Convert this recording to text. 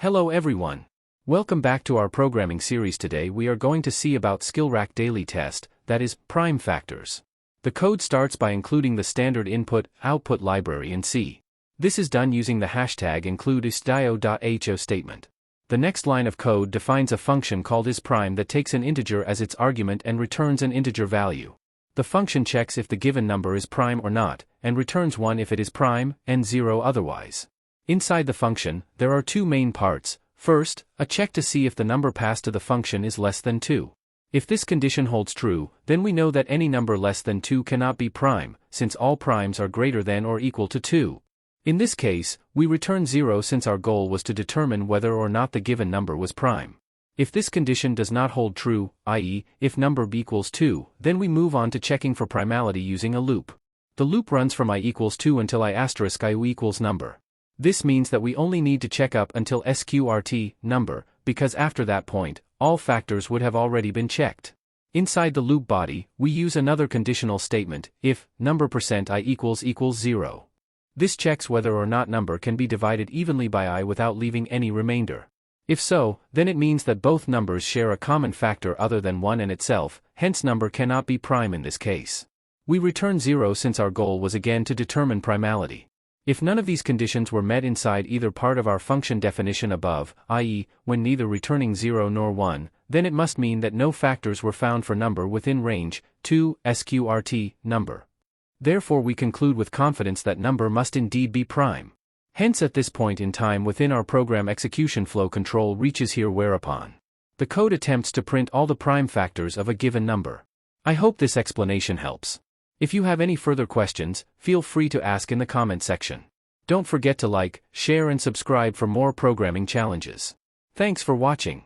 Hello everyone. Welcome back to our programming series. Today we are going to see about SkillRack daily test, that is, prime factors. The code starts by including the standard input-output library in C. This is done using the hashtag include_istio.ho statement. The next line of code defines a function called isPrime that takes an integer as its argument and returns an integer value. The function checks if the given number is prime or not, and returns 1 if it is prime, and 0 otherwise. Inside the function, there are two main parts. First, a check to see if the number passed to the function is less than 2. If this condition holds true, then we know that any number less than 2 cannot be prime, since all primes are greater than or equal to 2. In this case, we return 0 since our goal was to determine whether or not the given number was prime. If this condition does not hold true, i.e., if number b equals 2, then we move on to checking for primality using a loop. The loop runs from I equals 2 until I asterisk IU equals number. This means that we only need to check up until sqrt, number, because after that point, all factors would have already been checked. Inside the loop body, we use another conditional statement, if number %I equals 0. This checks whether or not number can be divided evenly by I without leaving any remainder. If so, then it means that both numbers share a common factor other than 1 and itself, hence number cannot be prime in this case. We return 0 since our goal was again to determine primality. If none of these conditions were met inside either part of our function definition above, i.e., when neither returning 0 nor 1, then it must mean that no factors were found for number within range 2 sqrt, number. Therefore we conclude with confidence that number must indeed be prime. Hence at this point in time within our program execution flow control reaches here whereupon the code attempts to print all the prime factors of a given number. I hope this explanation helps. If you have any further questions, feel free to ask in the comment section. Don't forget to like, share and subscribe for more programming challenges. Thanks for watching.